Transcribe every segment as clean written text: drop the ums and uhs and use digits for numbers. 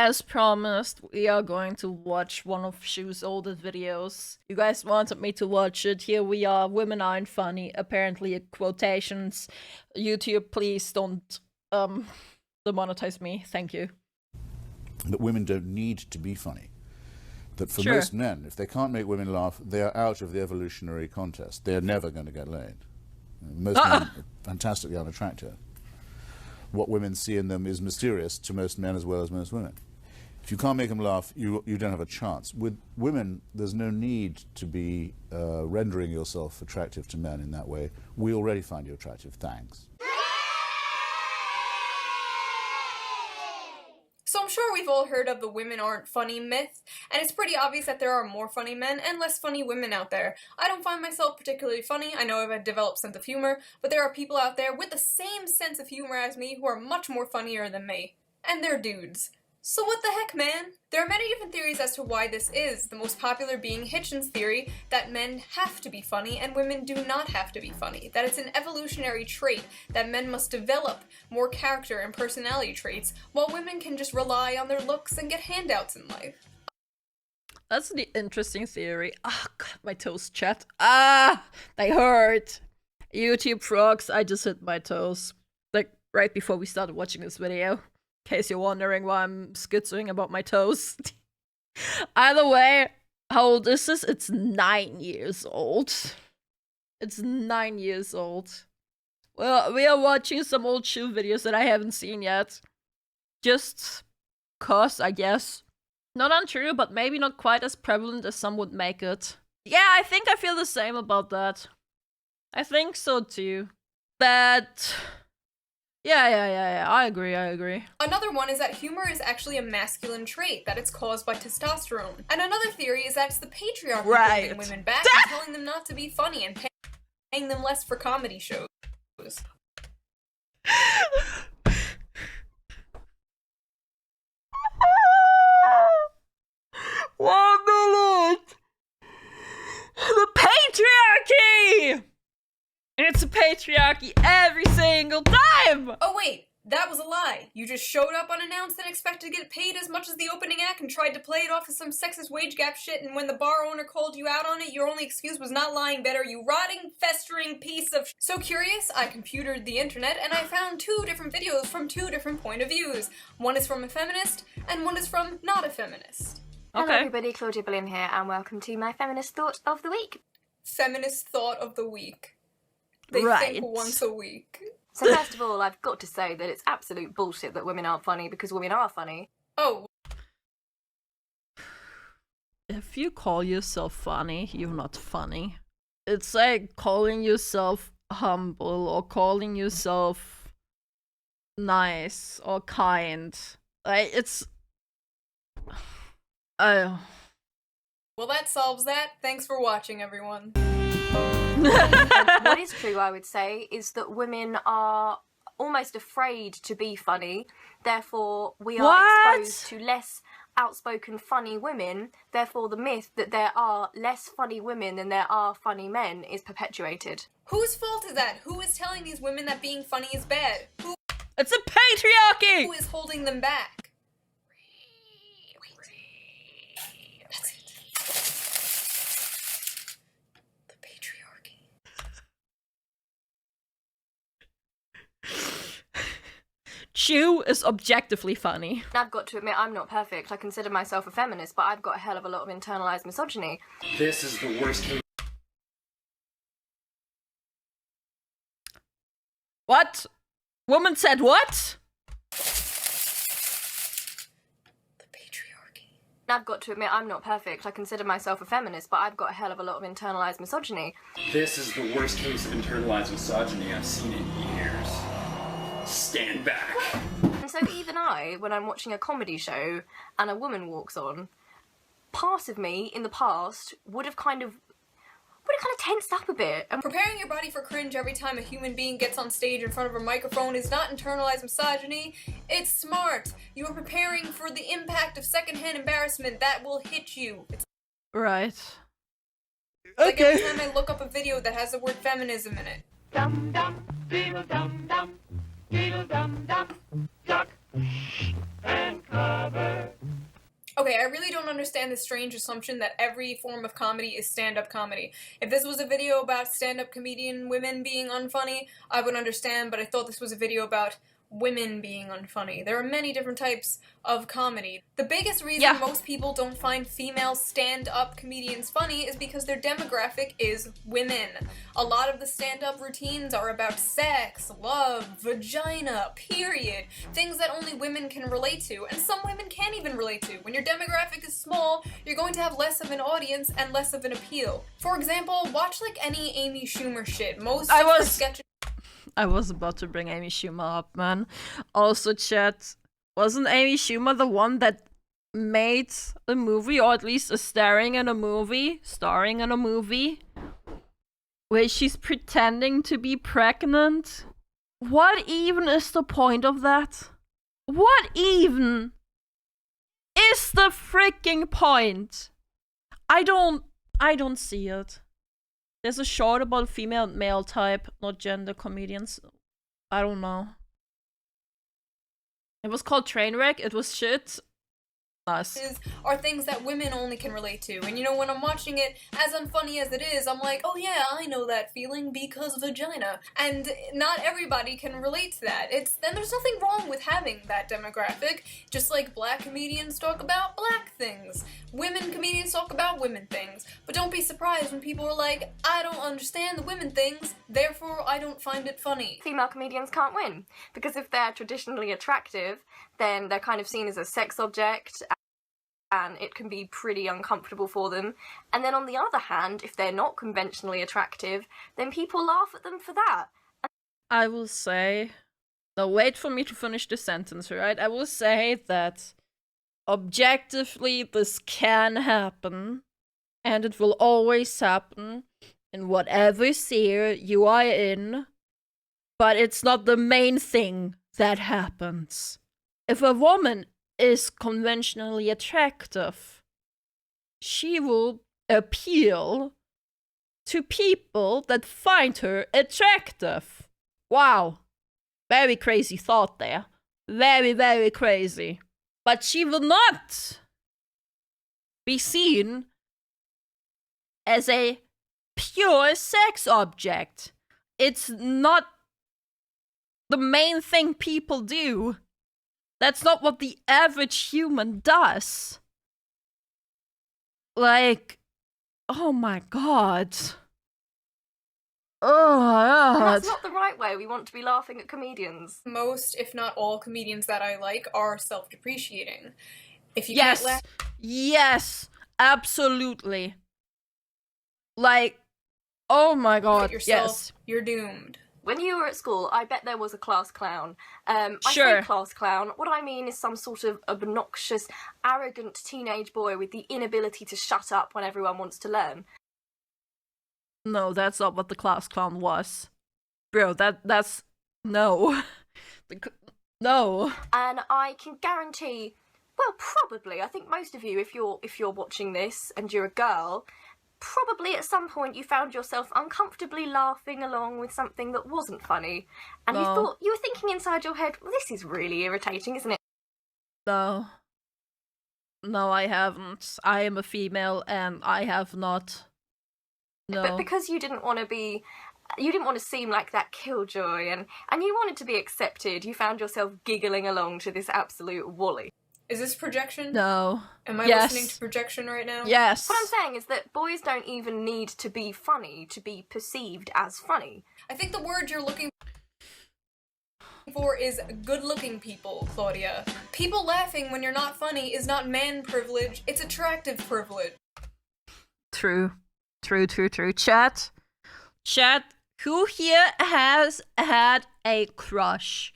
as promised, we are going to watch one of Shoe's oldest videos. You guys wanted me to watch it. Here we are. Women aren't funny. Apparently, quotations. YouTube, please don't demonetize me. Thank you. That women don't need to be funny. That for Sure. most men, if they can't make women laugh, they are out of the evolutionary contest. They're never going to get laid. Most men are fantastically unattractive. What women see in them is mysterious to most men as well as most women. If you can't make them laugh, you don't have a chance. With women, there's no need to be rendering yourself attractive to men in that way. We already find you attractive. Thanks. So I'm sure we've all heard of the women aren't funny myth, and it's pretty obvious that there are more funny men and less funny women out there. I don't find myself particularly funny. I know I have a developed sense of humor, but there are people out there with the same sense of humor as me who are much more funnier than me. And they're dudes. So what the heck, man? There are many different theories as to why this is, the most popular being Hitchens' theory that men have to be funny and women do not have to be funny, that it's an evolutionary trait, that men must develop more character and personality traits, while women can just rely on their looks and get handouts in life. That's the interesting theory. Ah, God, my toes, chat. Ah, they hurt. YouTube frogs, I just hit my toes. Like, right before we started watching this video. In case you're wondering why I'm schizoing about my toes. Either way, how old is this? It's 9 years old. It's 9 years old. Well, we are watching some old Shoe videos that I haven't seen yet. Just cause, I guess. Not untrue, but maybe not quite as prevalent as some would make it. Yeah, I think I feel the same about that. I think so too. That... Yeah, I agree. Another one is that humor is actually a masculine trait, that it's caused by testosterone. And another theory is that it's the patriarchy holding women back and telling them not to be funny and paying them less for comedy shows. 1 minute! The patriarchy! It's a patriarchy every single time! Oh wait, that was a lie. You just showed up unannounced and expected to get paid as much as the opening act and tried to play it off as some sexist wage gap shit, and when the bar owner called you out on it, your only excuse was not lying better, you rotting, festering piece of So curious, I computered the internet and I found 2 different videos from 2 different point of views. One is from a feminist, and one is from not a feminist. Hello everybody, Claudia Berlin here, and welcome to my feminist thought of the week. Feminist thought of the week. They think once a week. So first of all, I've got to say that it's absolute bullshit that women aren't funny, because women are funny. Oh. If you call yourself funny, you're not funny. It's like calling yourself humble or calling yourself nice or kind. Like, it's... Well, that solves that. Thanks for watching, everyone. What is true, I would say, is that women are almost afraid to be funny. Therefore, we are exposed to less outspoken funny women. Therefore, the myth that there are less funny women than there are funny men is perpetuated. Whose fault is that? Who is telling these women that being funny is bad? It's a patriarchy! Who is holding them back? Shoe is objectively funny. I've got to admit, I'm not perfect. I consider myself a feminist, but I've got a hell of a lot of internalized misogyny. This is the worst case. What? Woman said what? The patriarchy. I've got to admit, I'm not perfect. I consider myself a feminist, but I've got a hell of a lot of internalized misogyny. This is the worst case of internalized misogyny I've seen in years. Stand back. And so even I, when I'm watching a comedy show and a woman walks on, part of me in the past would have kind of tensed up a bit. And preparing your body for cringe every time a human being gets on stage in front of a microphone is not internalized misogyny. It's smart. You are preparing for the impact of secondhand embarrassment that will hit you. It's right. like every time I look up a video that has the word feminism in it. Dum dum, beetle dum dum, beetle dum dum, duck and cover. way, I really don't understand the strange assumption that every form of comedy is stand-up comedy. If this was a video about stand-up comedian women being unfunny, I would understand, but I thought this was a video about women being unfunny. There are many different types of comedy. The biggest reason most people don't find female stand-up comedians funny is because their demographic is women. A lot of the stand-up routines are about sex, love, vagina, period. Things that only women can relate to, and some women can't even relate to. When your demographic is small, you're going to have less of an audience and less of an appeal. For example, watch like any Amy Schumer shit. Most of her sketches I was about to bring Amy Schumer up, man. Also, chat, wasn't Amy Schumer the one that made a movie, or at least starring in a movie, where she's pretending to be pregnant? What even is the point of that? What even is the freaking point? I don't see it. There's a short about female and male type, not gender comedians. I don't know. It was called Trainwreck. It was shit. Nice. Are things that women only can relate to. And you know, when I'm watching it, as unfunny as it is, I'm like, oh yeah, I know that feeling because vagina. And not everybody can relate to that. Then there's nothing wrong with having that demographic. Just like black comedians talk about black things. Women comedians talk about women things. But don't be surprised when people are like, I don't understand the women things, therefore I don't find it funny. Female comedians can't win, because if they're traditionally attractive, then they're kind of seen as a sex object, and it can be pretty uncomfortable for them. And then on the other hand, if they're not conventionally attractive, then people laugh at them for that. I will say... Now wait for me to finish the sentence, right? I will say that objectively this can happen, and it will always happen in whatever sphere you are in, but it's not the main thing that happens. If a woman is conventionally attractive, she will appeal to people that find her attractive. Wow. Very crazy thought there. Very, very crazy. But she will not be seen as a pure sex object. It's not the main thing people do. That's not what the average human does. Like, oh my god. Oh my god. That's not the right way. We want to be laughing at comedians. Most, if not all, comedians that I like are self-depreciating. If you Yes. can't laugh, Yes. Absolutely. Like, oh my god. at yourself, Yes. you're doomed. When you were at school, I bet there was a class clown. I Sure. say class clown. What I mean is some sort of obnoxious, arrogant teenage boy with the inability to shut up when everyone wants to learn. No, that's not what the class clown was. Bro, that's... No. No. And I can guarantee, well, probably, I think most of you, if you're watching this and you're a girl, probably at some point you found yourself uncomfortably laughing along with something that wasn't funny. And you were thinking inside your head, well, this is really irritating, isn't it? No. No, I haven't. I am a female and I have not. No. But because you didn't want to seem like that killjoy and you wanted to be accepted, you found yourself giggling along to this absolute Wally. Is this projection? No. Am I Yes. listening to projection right now? Yes. What I'm saying is that boys don't even need to be funny to be perceived as funny. I think the word you're looking for is good-looking people, Claudia. People laughing when you're not funny is not man privilege, it's attractive privilege. True. Chat, who here has had a crush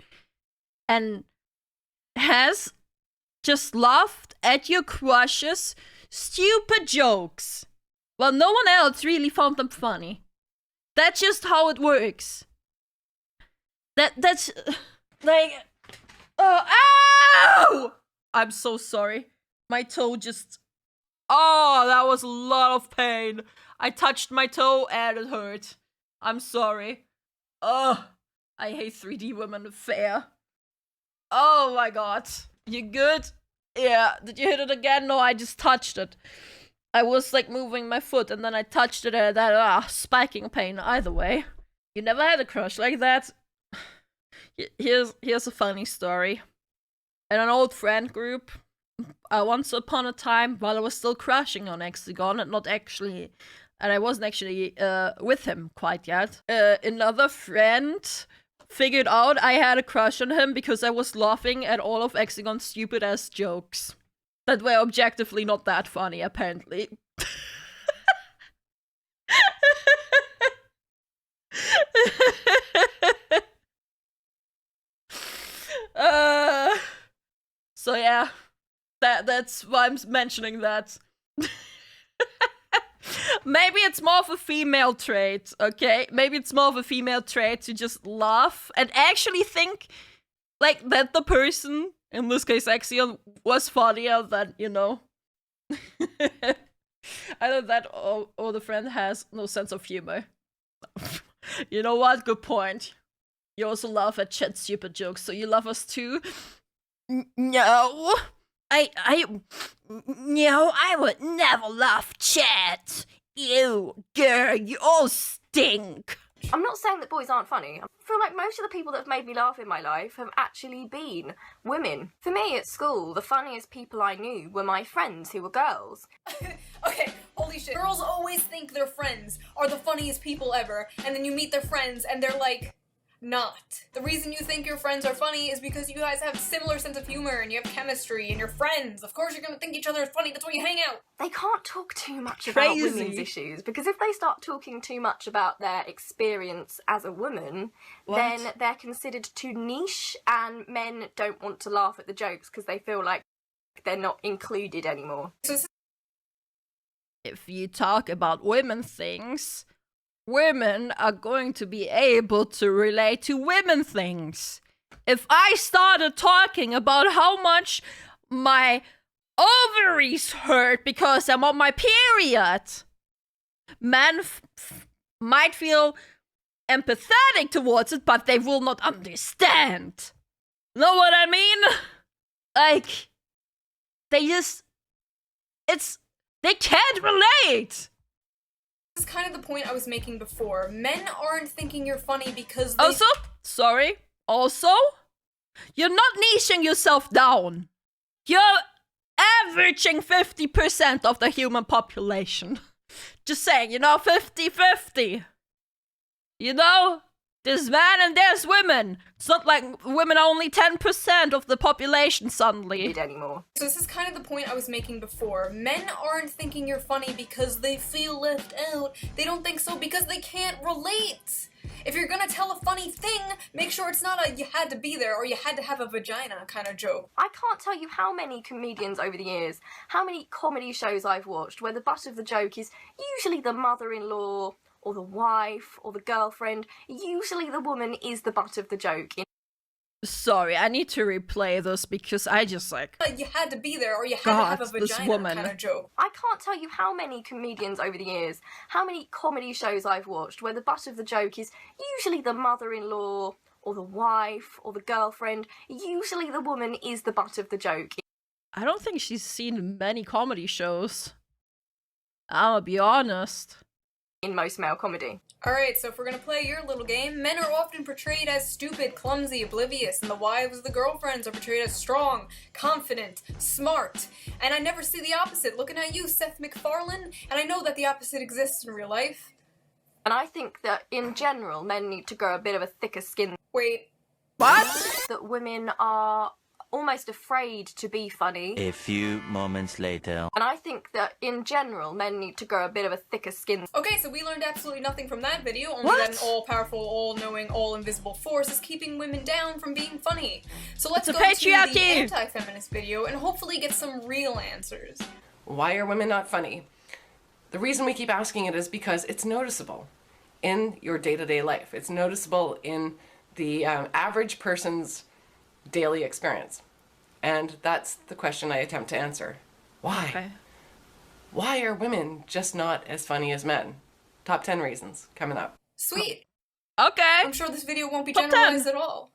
and has just laughed at your crush's stupid jokes? Well, no one else really found them funny. That's just how it works. That's like, ow! I'm so sorry. My toe just, that was a lot of pain. I touched my toe and it hurt. I'm sorry. I hate 3D women fair. Oh my god. You good? Yeah, did you hit it again? No, I just touched it. I was like moving my foot and then I touched it and that spiking pain. Either way, you never had a crush like that. Here's a funny story. In an old friend group, once upon a time, while I was still crushing on Hexagon and I wasn't actually with him quite yet, another friend figured out I had a crush on him because I was laughing at all of Hexagon's stupid ass jokes that were objectively not that funny, apparently. So yeah, that's why I'm mentioning that. Maybe it's more of a female trait, okay? Maybe it's more of a female trait to just laugh and actually think like that the person, in this case Axion, was funnier than, you know. Either that or the friend has no sense of humor. You know what? Good point. You also laugh at Chet's stupid jokes, so you love us too? No. No, I would never love Chet. You, girl, you all stink. I'm not saying that boys aren't funny. I feel like most of the people that have made me laugh in my life have actually been women. For me, at school, the funniest people I knew were my friends who were girls. Okay, holy shit. Girls always think their friends are the funniest people ever, and then you meet their friends and they're like, not. The reason you think your friends are funny is because you guys have a similar sense of humor and you have chemistry and you're friends. Of course you're gonna think each other is funny, that's why you hang out. They can't talk too much about women's issues, because if they start talking too much about their experience as a woman, then they're considered too niche and men don't want to laugh at the jokes because they feel like they're not included anymore. If you talk about women things, women are going to be able to relate to women things. If I started talking about how much my ovaries hurt because I'm on my period, men might feel empathetic towards it, but they will not understand. Know what I mean? Like, they can't relate. This is kind of the point I was making before. Men aren't thinking you're funny because they... Also, you're not niching yourself down. You're averaging 50% of the human population. Just saying, 50-50. You know? There's men and there's women. It's not like women are only 10% of the population suddenly. Anymore. So this is kind of the point I was making before. Men aren't thinking you're funny because they feel left out. They don't think so because they can't relate. If you're gonna tell a funny thing, make sure it's not a you had to be there or you had to have a vagina kind of joke. I can't tell you how many comedians over the years, how many comedy shows I've watched where the butt of the joke is usually the mother-in-law or the wife or the girlfriend. Usually the woman is the butt of the joke. Sorry, I need to replay this because I just you had to be there or you had to have a vagina kind of joke. I can't tell you how many comedians over the years, how many comedy shows I've watched where the butt of the joke is usually the mother-in-law or the wife or the girlfriend. Usually the woman is the butt of the joke. I don't think she's seen many comedy shows. I'll be honest. In most male comedy. Alright, so if we're gonna play your little game, men are often portrayed as stupid, clumsy, oblivious, and the wives of the girlfriends are portrayed as strong, confident, smart. And I never see the opposite. Looking at you, Seth MacFarlane, and I know that the opposite exists in real life. And I think that, in general, men need to grow a bit of a thicker skin. Wait. What? That women are almost afraid to be funny. A few moments later. And I think that, in general, men need to grow a bit of a thicker skin. Okay, so we learned absolutely nothing from that video, only that an all-powerful, all-knowing, all-invisible force is keeping women down from being funny. So let's go to the anti-feminist video and hopefully get some real answers. Why are women not funny? The reason we keep asking it is because it's noticeable in your day-to-day life. It's noticeable in the average person's daily experience. And that's the question I attempt to answer. Why? Okay. Why are women just not as funny as men? Top 10 reasons coming up. Sweet. Okay. I'm sure this video won't be Top 10. generalized at all.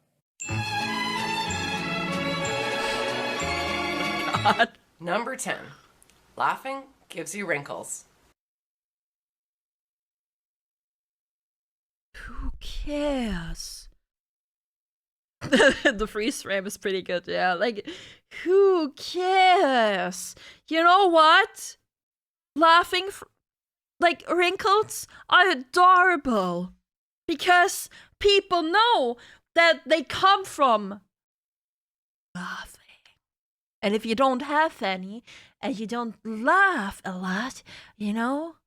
God. Number 10. Laughing gives you wrinkles. Who cares? The freeze frame is pretty good, yeah. Like, who cares? You know what? Laughing, like, wrinkles are adorable. Because people know that they come from laughing. And if you don't have any, and you don't laugh a lot, you know,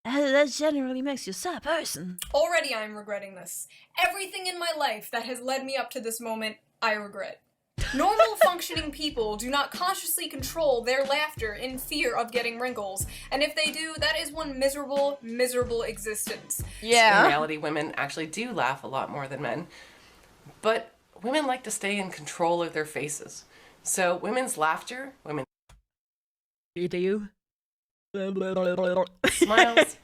that generally makes you a sad person. Already I'm regretting this. Everything in my life that has led me up to this moment, I regret. Normal functioning people do not consciously control their laughter in fear of getting wrinkles, and if they do, that is one miserable, miserable existence. Yeah. In reality, women actually do laugh a lot more than men, but women like to stay in control of their faces. So women's laughter, women's You do? smiles,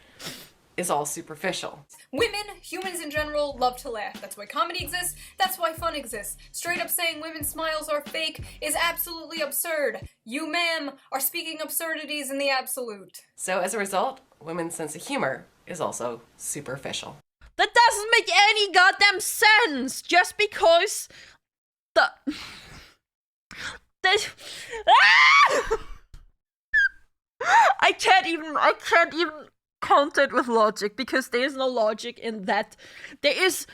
is all superficial. Women, humans in general, love to laugh. That's why comedy exists, that's why fun exists. Straight up saying women's smiles are fake is absolutely absurd. You, ma'am, are speaking absurdities in the absolute. So as a result, women's sense of humor is also superficial. That doesn't make any goddamn sense! Just because the... I can't even counter it with logic because there is no logic in that. There's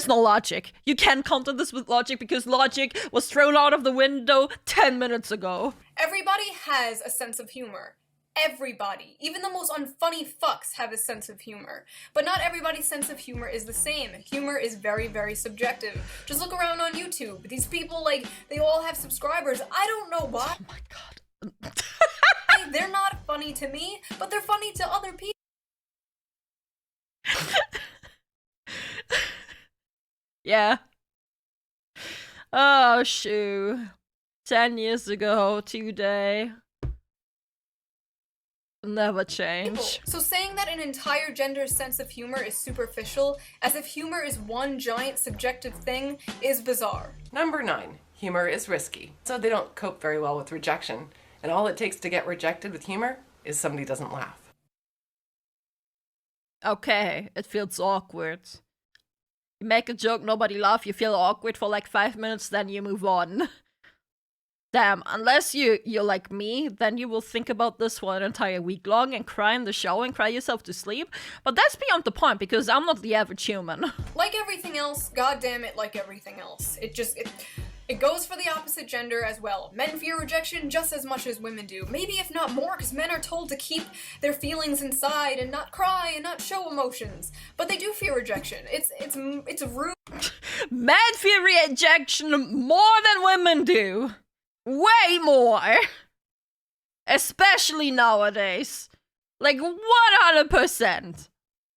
no logic. You can't counter this with logic because logic was thrown out of the window 10 minutes ago. Everybody has a sense of humor. Everybody. Even the most unfunny fucks have a sense of humor. But not everybody's sense of humor is the same. Humor is very, very subjective. Just look around on YouTube. These people, like, they all have subscribers. I don't know why. Oh my god. They're not funny to me, but they're funny to other people. Yeah. Oh, shoot. 10 years ago, today. Never change. So saying that an entire gender's sense of humor is superficial, as if humor is one giant subjective thing, is bizarre. Number 9. Humor is risky. So they don't cope very well with rejection. And all it takes to get rejected with humor is somebody doesn't laugh. Okay, it feels awkward. You make a joke, nobody laugh, you feel awkward for like 5 minutes, then you move on. Damn, unless you're like me, then you will think about this for an entire week long and cry in the shower and cry yourself to sleep. But that's beyond the point, because I'm not the average human. Like everything else, goddammit, like everything else. It goes for the opposite gender as well. Men fear rejection just as much as women do. Maybe if not more, because men are told to keep their feelings inside and not cry and not show emotions. But they do fear rejection. It's rude. Men fear rejection more than women do. Way more. Especially nowadays. Like 100%.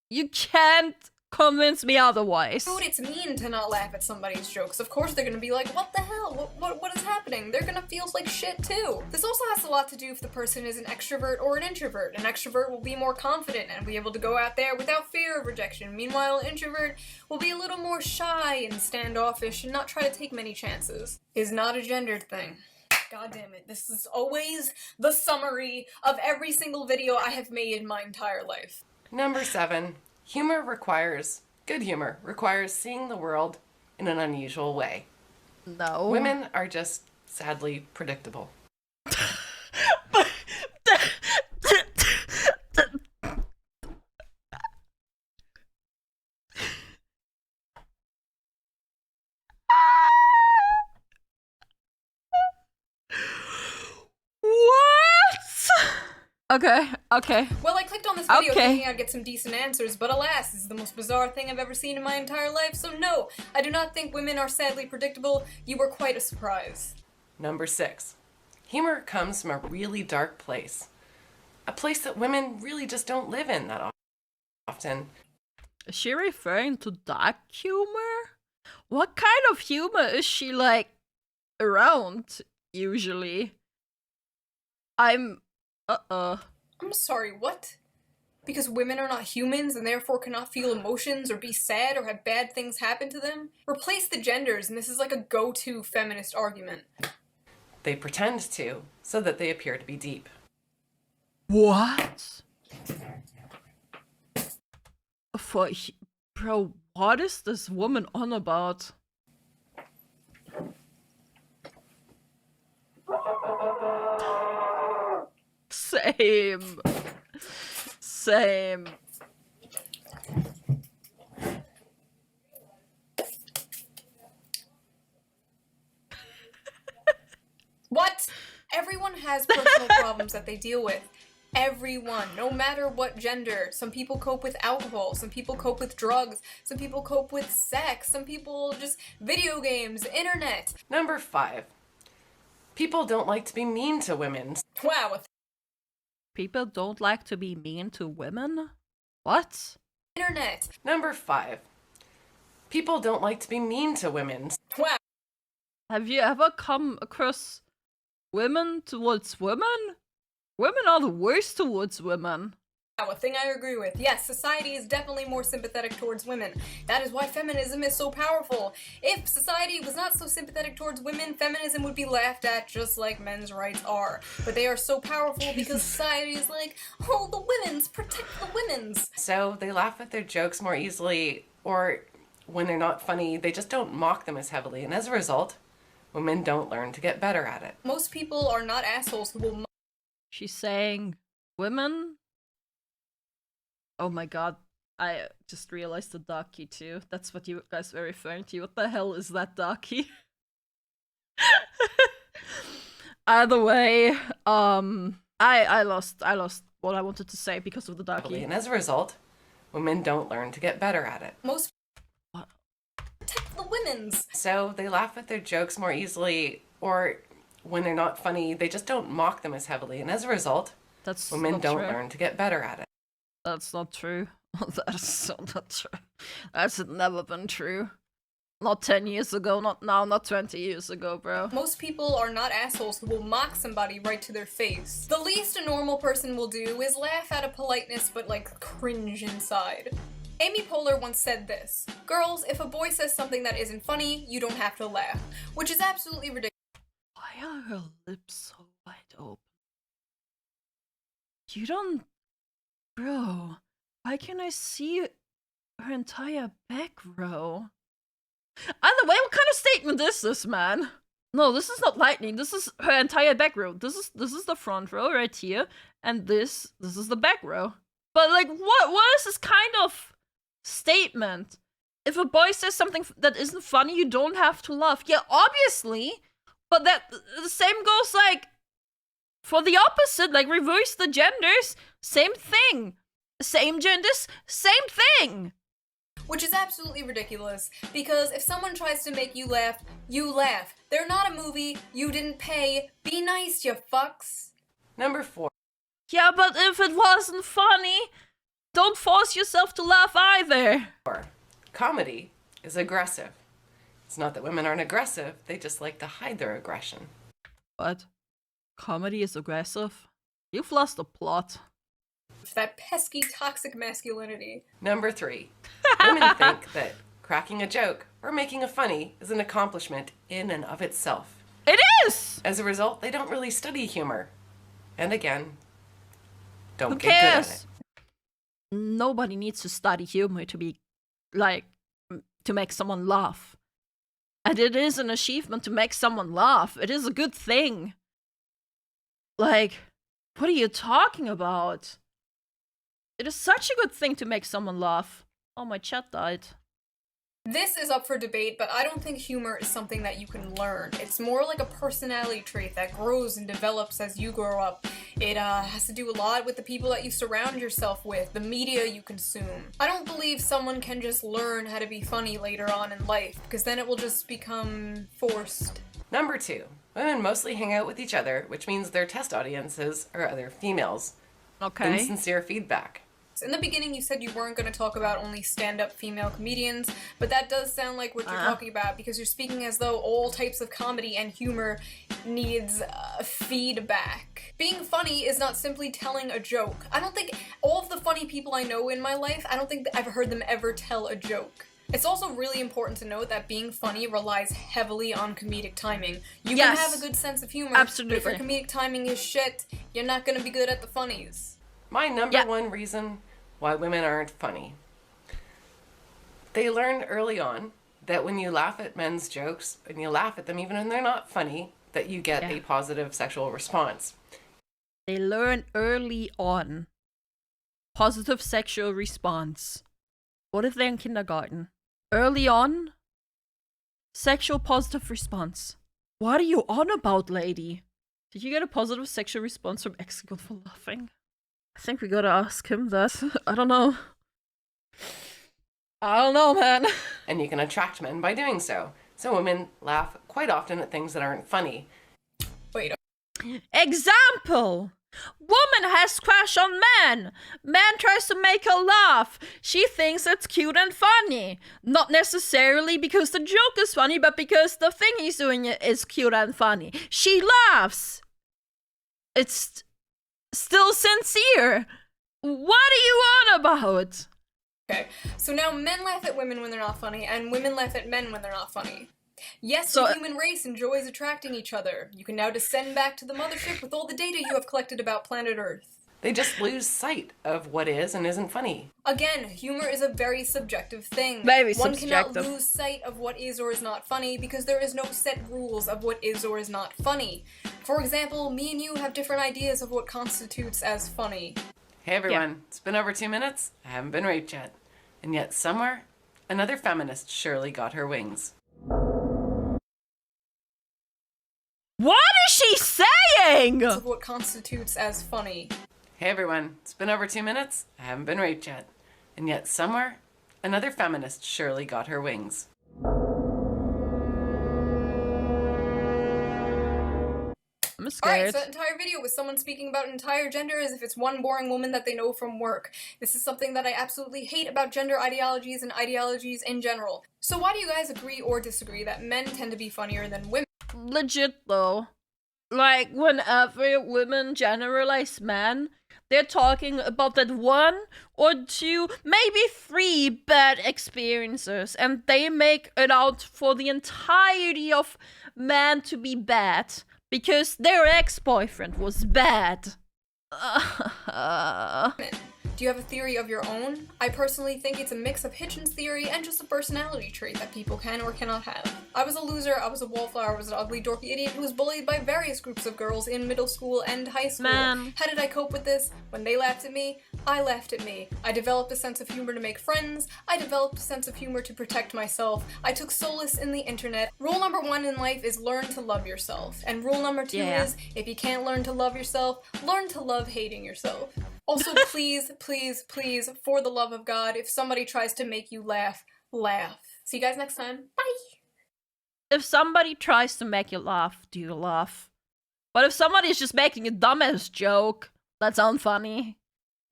You can't convince me otherwise. Dude, it's mean to not laugh at somebody's jokes. Of course they're gonna be like, what the hell? What is happening? They're gonna feel like shit too. This also has a lot to do if the person is an extrovert or an introvert. An extrovert will be more confident and be able to go out there without fear of rejection. Meanwhile, an introvert will be a little more shy and standoffish and not try to take many chances. Is not a gendered thing. God damn it, this is always the summary of every single video I have made in my entire life. Number 7. Good humor requires seeing the world in an unusual way. No. Women are just sadly predictable. Okay. Well, I clicked on this video Okay. thinking I'd get some decent answers, but alas, this is the most bizarre thing I've ever seen in my entire life, so no, I do not think women are sadly predictable. You were quite a surprise. Number 6. Humor comes from a really dark place. A place that women really just don't live in that often. Is she referring to dark humor? What kind of humor is she like around usually? I'm I'm sorry, what? Because women are not humans and therefore cannot feel emotions or be sad or have bad things happen to them? Replace the genders, and this is like a go-to feminist argument. They pretend to, so that they appear to be deep. What? Bro, what is this woman on about? Same. Same. What? Everyone has personal problems that they deal with. Everyone, no matter what gender. Some people cope with alcohol, some people cope with drugs, some people cope with sex, some people just video games, internet. Number 5. People don't like to be mean to women. Wow. People don't like to be mean to women? What? Internet. Number 5. People don't like to be mean to women. Wow. Have you ever come across women towards women? Women are the worst towards women. A thing I agree with. Yes, society is definitely more sympathetic towards women. That is why feminism is so powerful. If society was not so sympathetic towards women, feminism would be laughed at just like men's rights are. But they are so powerful because society is like, oh, the women's, protect the women's. So they laugh at their jokes more easily, or when they're not funny, they just don't mock them as heavily. And as a result, women don't learn to get better at it. Most people are not assholes who will She's saying women? Oh my god, I just realized the darky too. That's what you guys were referring to. What the hell is that darky? Either way, I lost what I wanted to say because of the darky. And as a result, women don't learn to get better at it. Most protect the women's. So they laugh at their jokes more easily, or when they're not funny, they just don't mock them as heavily. And as a result, women don't learn to get better at it. That's not true. That's so not true. That's never been true. Not 10 years ago, not now, not 20 years ago, bro. Most people are not assholes who will mock somebody right to their face. The least a normal person will do is laugh out of politeness but like cringe inside. Amy Poehler once said this: girls, if a boy says something that isn't funny, you don't have to laugh. Which is absolutely ridiculous. Why are her lips so wide open? You don't... Bro, why can't I see her entire back row? Either way, what kind of statement is this, man? No, this is not lightning. This is her entire back row. This is the front row right here, and this is the back row. But like, what is this kind of statement? If a boy says something that isn't funny, you don't have to laugh. Yeah, obviously, but that the same goes like for the opposite. Like reverse the genders, same thing. Same genders, same thing. Which is absolutely ridiculous, because if someone tries to make you laugh, you laugh. They're not a movie, you didn't pay. Be nice, you fucks. Number 4. Yeah, but if it wasn't funny, don't force yourself to laugh either. Comedy is aggressive. It's not that women aren't aggressive, they just like to hide their aggression. What? Comedy is aggressive? You've lost the plot. That pesky toxic masculinity. Number 3. Women think that cracking a joke or making a funny is an accomplishment in and of itself. It is! As a result, they don't really study humor. And again, don't Who get good at cares? it. Nobody needs to study humor to be, like, to make someone laugh. And it is an achievement to make someone laugh. It is a good thing. Like, what are you talking about? It is such a good thing to make someone laugh. Oh, my chat died. This is up for debate, but I don't think humor is something that you can learn. It's more like a personality trait that grows and develops as you grow up. It has to do a lot with the people that you surround yourself with, the media you consume. I don't believe someone can just learn how to be funny later on in life, because then it will just become forced. Number 2. Women mostly hang out with each other, which means their test audiences are other females. Okay. Insincere feedback. In the beginning, you said you weren't going to talk about only stand-up female comedians, but that does sound like what you're talking about, because you're speaking as though all types of comedy and humor needs feedback. Being funny is not simply telling a joke. I don't think all of the funny people I know in my life, I don't think that I've heard them ever tell a joke. It's also really important to note that being funny relies heavily on comedic timing. You can have a good sense of humor, absolutely. but if your comedic timing is shit, you're not gonna be good at the funnies. My number one reason why women aren't funny. They learned early on that when you laugh at men's jokes, and you laugh at them even when they're not funny, that you get a positive sexual response. They learn early on. Positive sexual response. What if they're in kindergarten? Early on? Sexual positive response. What are you on about, lady? Did you get a positive sexual response from Exegol for laughing? I think we gotta ask him that. I don't know. I don't know, man. And you can attract men by doing so. So women laugh quite often at things that aren't funny. Wait. Example! Woman has crush on man. Man tries to make her laugh. She thinks it's cute and funny. Not necessarily because the joke is funny, but because the thing he's doing is cute and funny. She laughs. It's still sincere. What are you on about? Okay, so now men laugh at women when they're not funny, and women laugh at men when they're not funny. Yes, So- the human race enjoys attracting each other. You can now descend back to the mothership with all the data you have collected about planet Earth. They just lose sight of what is and isn't funny. Again, humor is a very subjective thing. Very One cannot subjective. lose sight of what is or is not funny because there is no set rules of what is or is not funny. For example, me and you have different ideas of what constitutes as funny. Hey everyone, it's been over 2 minutes. I haven't been raped yet. And yet somewhere, another feminist surely got her wings. What is she saying? Of what constitutes as funny. Hey everyone, it's been over 2 minutes. I haven't been raped yet. And yet somewhere, another feminist surely got her wings. I'm Alright, scared. so that entire video was someone speaking about an entire gender as if it's one boring woman that they know from work. This is something that I absolutely hate about gender ideologies and ideologies in general. So why do you guys agree or disagree that men tend to be funnier than women? Legit though. Like, whenever women generalize men, they're talking about that 1 or 2, maybe 3 bad experiences, and they make it out for the entirety of men to be bad because their ex-boyfriend was bad. Do you have a theory of your own? I personally think it's a mix of Hitchens' theory and just a personality trait that people can or cannot have. I was a loser, I was a wallflower, I was an ugly, dorky idiot who was bullied by various groups of girls in middle school and high school. Man. How did I cope with this? When they laughed at me, I laughed at me. I developed a sense of humor to make friends. I developed a sense of humor to protect myself. I took solace in the internet. Rule number 1 in life is learn to love yourself. And rule number 2 is, if you can't learn to love yourself, learn to love hating yourself. Also, please, please, please, for the love of God, if somebody tries to make you laugh, laugh. See you guys next time. Bye! If somebody tries to make you laugh, do you laugh? But if somebody's just making a dumbass joke that sounds funny,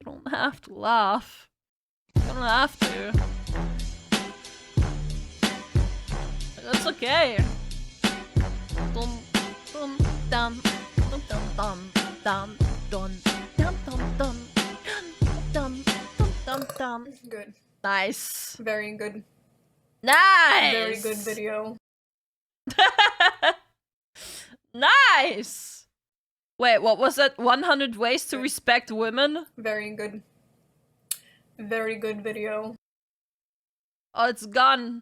you don't have to laugh. You don't have to. That's okay. Dun dun dun dun dun dun dun dun dun dun dun dun dun dun. Good. Nice. Very good. Nice. Very good video. Nice. Wait, what was that? 100 ways to respect women? Very good. Very good video. Oh, it's gone.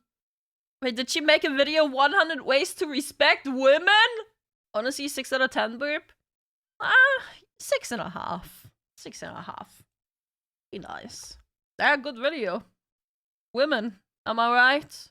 Wait, did she make a video 100 ways to respect women? Honestly, 6 out of 10 burp? 6.5. 6.5. Be nice. Yeah, good video. Women, am I right?